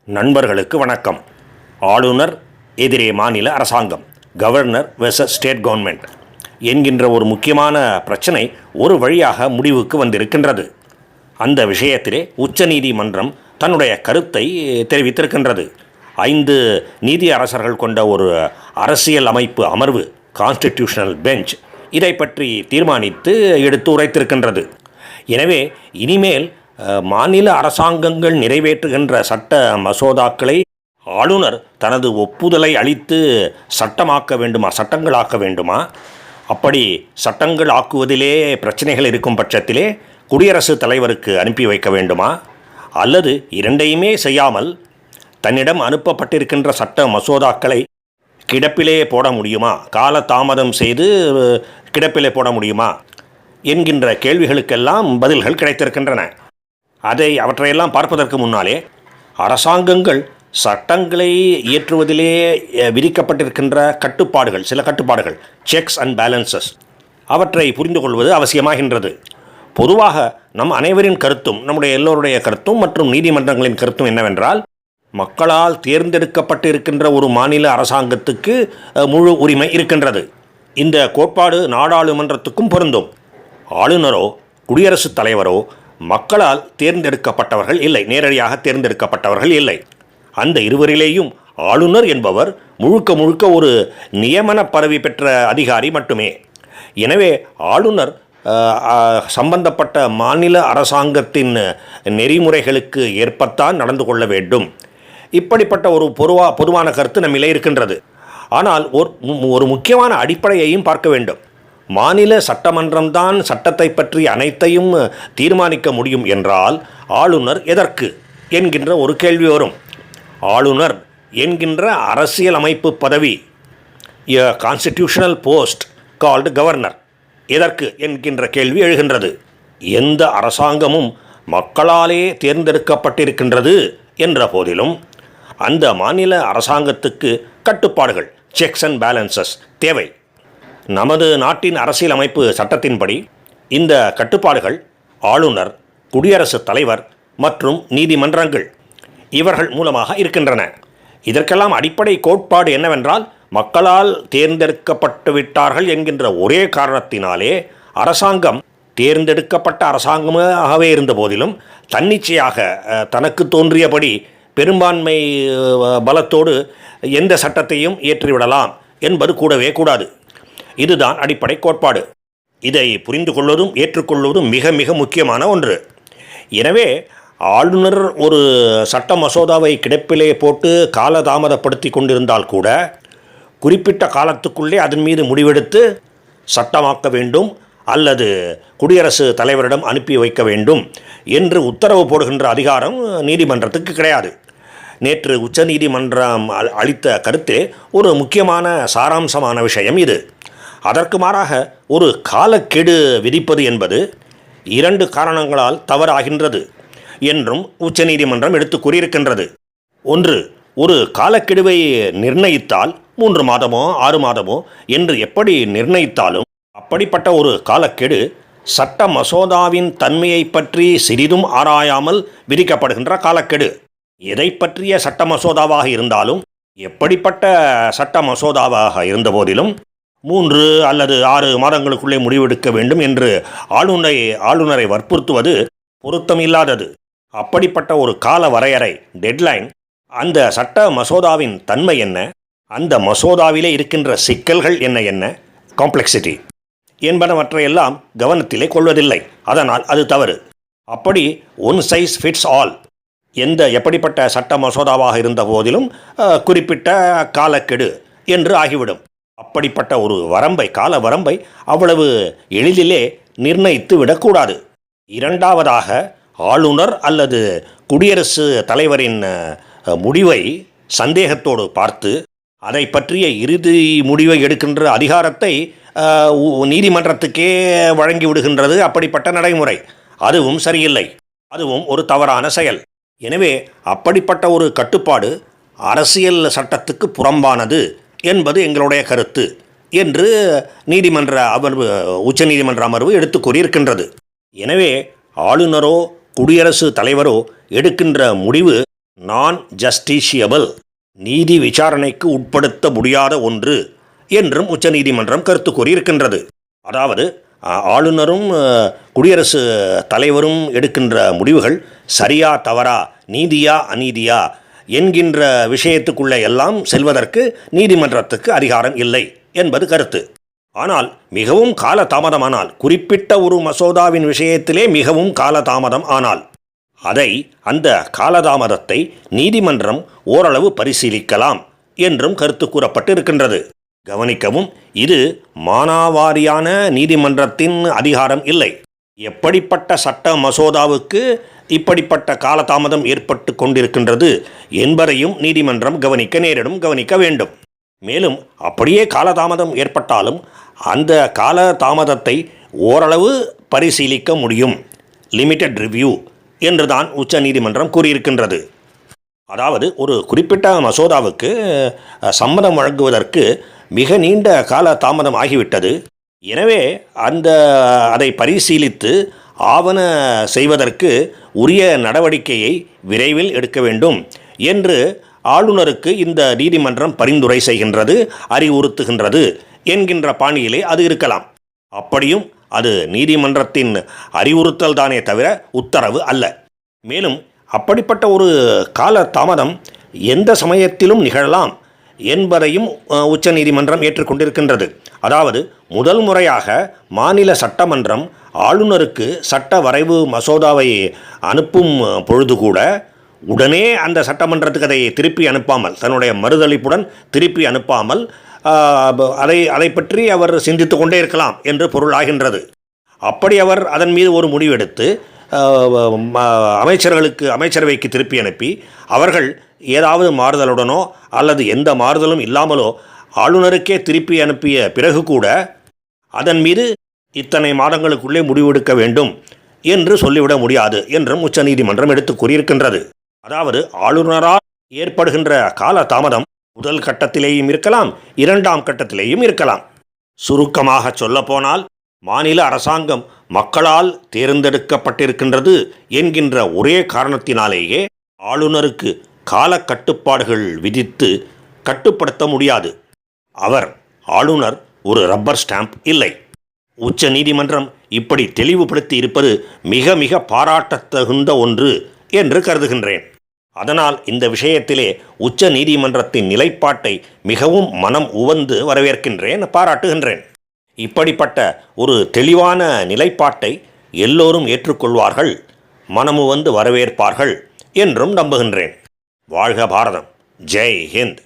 நண்பர்களுக்கு வணக்கம். ஆளுநர் எதிரே மாநில அரசாங்கம், கவர்னர் வெர்சஸ் ஸ்டேட் கவர்மெண்ட் என்கின்ற ஒரு முக்கியமான பிரச்சனை ஒரு வழியாக முடிவுக்கு வந்திருக்கின்றது. அந்த விஷயத்திலே உச்சநீதிமன்றம் தன்னுடைய கருத்தை தெரிவித்திருக்கின்றது. 5 நீதி அரசர்கள் கொண்ட ஒரு அரசியல் அமைப்பு அமர்வு, கான்ஸ்டிடியூஷனல் பெஞ்ச், இதை பற்றி தீர்மானித்து எடுத்து உரைத்திருக்கின்றது. எனவே இனிமேல் மாநில அரசாங்கங்கள் நிறைவேற்றுகின்ற சட்ட மசோதாக்களை ஆளுநர் தனது ஒப்புதலை அளித்து சட்டங்களாக்க வேண்டுமா? அப்படி சட்டங்கள் ஆக்குவதிலே பிரச்சனைகள் இருக்கும் பட்சத்திலே குடியரசுத் தலைவருக்கு அனுப்பி வைக்க வேண்டுமா? அல்லது இரண்டையுமே செய்யாமல் தன்னிடம் அனுப்பப்பட்டிருக்கின்ற சட்ட மசோதாக்களை கிடப்பிலே போட முடியுமா? கால தாமதம் செய்து கிடப்பிலே போட முடியுமா என்கின்ற கேள்விகளுக்கெல்லாம் பதில்கள் கிடைத்திருக்கின்றன. அவற்றையெல்லாம் பார்ப்பதற்கு முன்னாலே அரசாங்கங்கள் சட்டங்களை இயற்றுவதிலே விதிக்கப்பட்டிருக்கின்ற கட்டுப்பாடுகள், சில கட்டுப்பாடுகள், செக்ஸ் அண்ட் பேலன்சஸ், அவற்றை புரிந்து கொள்வது அவசியமாகின்றது. பொதுவாக நம் அனைவரின் கருத்தும், நம்முடைய எல்லோருடைய கருத்தும் மற்றும் நீதிமன்றங்களின் கருத்தும் என்னவென்றால், மக்களால் தேர்ந்தெடுக்கப்பட்டு இருக்கின்ற ஒரு மாநில அரசாங்கத்துக்கு முழு உரிமை இருக்கின்றது. இந்த கோட்பாடு நாடாளுமன்றத்துக்கும் பொருந்தும். ஆளுநரோ குடியரசுத் தலைவரோ மக்களால் தேர்ந்தெடுக்கப்பட்டவர்கள் இல்லை, நேரடியாக தேர்ந்தெடுக்கப்பட்டவர்கள் இல்லை. அந்த இருவரிலேயும் ஆளுநர் என்பவர் முழுக்க ஒரு நியமன பதவி பெற்ற அதிகாரி மட்டுமே. எனவே ஆளுநர் சம்பந்தப்பட்ட மாநில அரசாங்கத்தின் நெறிமுறைகளுக்கு ஏற்பத்தான் நடந்து கொள்ள வேண்டும். இப்படிப்பட்ட ஒரு பொதுவான கருத்து நம்மிலே இருக்கின்றது. ஆனால் ஒரு முக்கியமான அடிப்படையையும் பார்க்க வேண்டும். மாநில சட்டமன்றம்தான் சட்டத்தை பற்றி அனைத்தையும் தீர்மானிக்க முடியும் என்றால் ஆளுநர் எதற்கு என்கின்ற ஒரு கேள்வி வரும். ஆளுநர் என்கின்ற அரசியல் அமைப்பு பதவி, எ கான்ஸ்டிடியூஷனல் போஸ்ட் கால்டு கவர்னர், எதற்கு என்கின்ற கேள்வி எழுகின்றது. எந்த அரசாங்கமும் மக்களாலே தேர்ந்தெடுக்கப்பட்டிருக்கின்றது என்ற போதிலும் அந்த மாநில அரசாங்கத்துக்கு கட்டுப்பாடுகள், செக்ஸ் அண்ட் பேலன்சஸ் தேவை. நமது நாட்டின் அரசியல் அமைப்பு சட்டத்தின்படி இந்த கட்டுப்பாடுகள் ஆளுநர், குடியரசுத் தலைவர் மற்றும் நீதிமன்றங்கள் இவர்கள் மூலமாக இருக்கின்றன. இதற்கெல்லாம் அடிப்படை கோட்பாடு என்னவென்றால், மக்களால் தேர்ந்தெடுக்கப்பட்டு விட்டார்கள் என்கின்ற ஒரே காரணத்தினாலே அரசாங்கம் தேர்ந்தெடுக்கப்பட்ட அரசாங்கமாகவே இருந்த போதிலும் தன்னிச்சையாக தனக்கு தோன்றியபடி பெரும்பான்மை பலத்தோடு எந்த சட்டத்தையும் இயற்றிவிடலாம் என்பது கூடவே கூடாது. இதுதான் அடிப்படை கோட்பாடு. இதை புரிந்து கொள்வதும் ஏற்றுக்கொள்வதும் மிக முக்கியமான ஒன்று. எனவே ஆளுநர் ஒரு சட்ட மசோதாவை கிடப்பிலே போட்டு காலதாமதப்படுத்தி கொண்டிருந்தால் கூட குறிப்பிட்ட காலத்துக்குள்ளே அதன் மீது முடிவெடுத்து சட்டமாக்க வேண்டும் அல்லது குடியரசு தலைவரிடம் அனுப்பி வைக்க வேண்டும் என்று உத்தரவு போடுகின்ற அதிகாரம் நீதிமன்றத்துக்கு கிடையாது. நேற்று உச்சநீதிமன்றம் அளித்த கருத்தே ஒரு முக்கியமான சாராம்சமான விஷயம் இது. அதற்கு மாறாக ஒரு காலக்கெடு விதிப்பது என்பது 2 காரணங்களால் தவறாகின்றது என்றும் உச்சநீதிமன்றம் எடுத்து கூறியிருக்கின்றது. ஒன்று, ஒரு காலக்கெடுவை நிர்ணயித்தால் 3 மாதமோ 6 மாதமோ என்று எப்படி நிர்ணயித்தாலும் அப்படிப்பட்ட ஒரு காலக்கெடு சட்ட மசோதாவின் தன்மையை பற்றி சிறிதும் ஆராயாமல் விதிக்கப்படுகின்ற காலக்கெடு. எதை பற்றிய சட்ட மசோதாவாக இருந்தாலும், எப்படிப்பட்ட சட்ட மசோதாவாக இருந்த போதிலும் 3 அல்லது 6 மாதங்களுக்குள்ளே முடிவெடுக்க வேண்டும் என்று ஆளுநரை வற்புறுத்துவது பொருத்தமில்லாதது. அப்படிப்பட்ட ஒரு கால வரையறை, டெட்லைன், அந்த சட்ட மசோதாவின் தன்மை என்ன, அந்த மசோதாவிலே இருக்கின்ற சிக்கல்கள் என்ன, காம்ப்ளெக்சிட்டி என்பனவற்றையெல்லாம் கவனத்திலே கொள்வதில்லை. அதனால் அது தவறு. அப்படி ஒன் சைஸ் ஃபிட்ஸ் ஆல், எப்படிப்பட்ட சட்ட மசோதாவாக இருந்த போதிலும் குறிப்பிட்ட காலக்கெடு என்று ஆகிவிடும். அப்படிப்பட்ட ஒரு கால வரம்பை அவ்வளவு எளிதிலே நிர்ணயித்து விடக்கூடாது. இரண்டாவதாக, ஆளுநர் அல்லது குடியரசு தலைவரின் முடிவை சந்தேகத்தோடு பார்த்து அதை பற்றிய இறுதி முடிவை எடுக்கின்ற அதிகாரத்தை நீதிமன்றத்துக்கே வழங்கிவிடுகின்றது அப்படிப்பட்ட நடைமுறை. அதுவும் சரியில்லை. அதுவும் ஒரு தவறான செயல். எனவே அப்படிப்பட்ட ஒரு கட்டுப்பாடு அரசியல் சட்டத்துக்கு புறம்பானது என்பது எங்களுடைய கருத்து என்று உச்சநீதிமன்ற அமர்வு எடுத்து கூறியிருக்கின்றது. எனவே ஆளுநரோ குடியரசு தலைவரோ எடுக்கின்ற முடிவு நான் ஜஸ்டிஷியபிள், நீதி விசாரணைக்கு உட்படுத்த முடியாத ஒன்று என்றும் உச்சநீதிமன்றம் கருத்து கூறியிருக்கின்றது. அதாவது ஆளுநரும் குடியரசு தலைவரும் எடுக்கின்ற முடிவுகள் சரியா தவறா, நீதியா அநீதியா என்கின்ற விஷயத்துக்குள்ளே எல்லாம் செல்வதற்கு நீதிமன்றத்துக்கு அதிகாரம் இல்லை என்பது கருத்து. ஆனால் மிகவும் காலதாமதமானால், குறிப்பிட்ட ஒரு மசோதாவின் விஷயத்திலே மிகவும் காலதாமதம் ஆனால் அந்த காலதாமதத்தை நீதிமன்றம் ஓரளவு பரிசீலிக்கலாம் என்றும் கருத்து கூறப்பட்டு இருக்கின்றது. கவனிக்கவும், இது மானாவாரியான நீதிமன்றத்தின் அதிகாரம் இல்லை. எப்படிப்பட்ட சட்ட மசோதாவுக்கு இப்படிப்பட்ட காலதாமதம் ஏற்பட்டு கொண்டிருக்கின்றது என்பதையும் நீதிமன்றம் கவனிக்க வேண்டும். மேலும் அப்படியே காலதாமதம் ஏற்பட்டாலும் அந்த காலதாமதத்தை ஓரளவு பரிசீலிக்க முடியும், லிமிட்டட் ரிவ்யூ என்றுதான் உச்ச நீதிமன்றம் கூறியிருக்கின்றது. அதாவது ஒரு குறிப்பிட்ட மசோதாவுக்கு சம்மதம் வழங்குவதற்கு மிக நீண்ட கால தாமதம் ஆகிவிட்டது. எனவே அதை பரிசீலித்து ஆவண செய்வதற்கு உரிய நடவடிக்கையை விரைவில் எடுக்க வேண்டும் என்று ஆளுநருக்கு இந்த நீதிமன்றம் பரிந்துரை செய்கின்றது, அறிவுறுத்துகின்றது என்கின்ற பாணியிலே அது இருக்கலாம். அப்படியும் அது நீதிமன்றத்தின் அறிவுறுத்தல் தானே தவிர உத்தரவு அல்ல. மேலும் அப்படிப்பட்ட ஒரு கால தாமதம் எந்த சமயத்திலும் நிகழலாம் என்பதையும் உச்ச நீதிமன்றம் ஏற்றுக்கொண்டிருக்கின்றது. அதாவது முதல் முறையாக மாநில சட்டமன்றம் ஆளுநருக்கு சட்ட வரைவு மசோதாவை அனுப்பும் பொழுது கூட உடனே அந்த சட்டமன்றத்துக்கு அதை திருப்பி அனுப்பாமல், தன்னுடைய மறுதளிப்புடன் திருப்பி அனுப்பாமல் அதை பற்றி அவர் சிந்தித்து கொண்டே இருக்கலாம் என்று பொருளாகின்றது. அப்படி அவர் அதன் மீது ஒரு முடிவெடுத்து அமைச்சரவைக்கு திருப்பி அனுப்பி அவர்கள் ஏதாவது மாறுதலுடனோ அல்லது எந்த மாறுதலும் இல்லாமலோ ஆளுநருக்கே திருப்பி அனுப்பிய பிறகு கூட அதன் மீது இத்தனை மாதங்களுக்குள்ளே முடிவெடுக்க வேண்டும் என்று சொல்லிவிட முடியாது என்றும் உச்சநீதிமன்றம் எடுத்து கூறியிருக்கின்றது. அதாவது ஆளுநரால் ஏற்படுகின்ற கால தாமதம் முதல் கட்டத்திலேயும் இருக்கலாம், இரண்டாம் கட்டத்திலேயும் இருக்கலாம். சுருக்கமாக சொல்லப்போனால் மாநில அரசாங்கம் மக்களால் தேர்ந்தெடுக்கப்பட்டிருக்கின்றது என்கின்ற ஒரே காரணத்தினாலேயே ஆளுநருக்கு கால கட்டுப்பாடுகள் விதித்து கட்டுப்படுத்த முடியாது. ஆளுநர் ஒரு ரப்பர் ஸ்டாம்ப் இல்லை. உச்ச நீதிமன்றம் இப்படி தெளிவுபடுத்தி இருப்பது மிக மிக பாராட்டத்தகுந்த ஒன்று என்று கருதுகின்றேன். அதனால் இந்த விஷயத்திலே உச்ச நீதிமன்றத்தின் நிலைப்பாட்டை மிகவும் மனம் உவந்து வரவேற்கின்றேன், பாராட்டுகின்றேன். இப்படிப்பட்ட ஒரு தெளிவான நிலைப்பாட்டை எல்லோரும் ஏற்றுக்கொள்வார்கள், மனமுவந்து வரவேற்பார்கள் என்றும் நம்புகின்றேன். வாழ்க பாரதம். ஜெய் ஹிந்த்.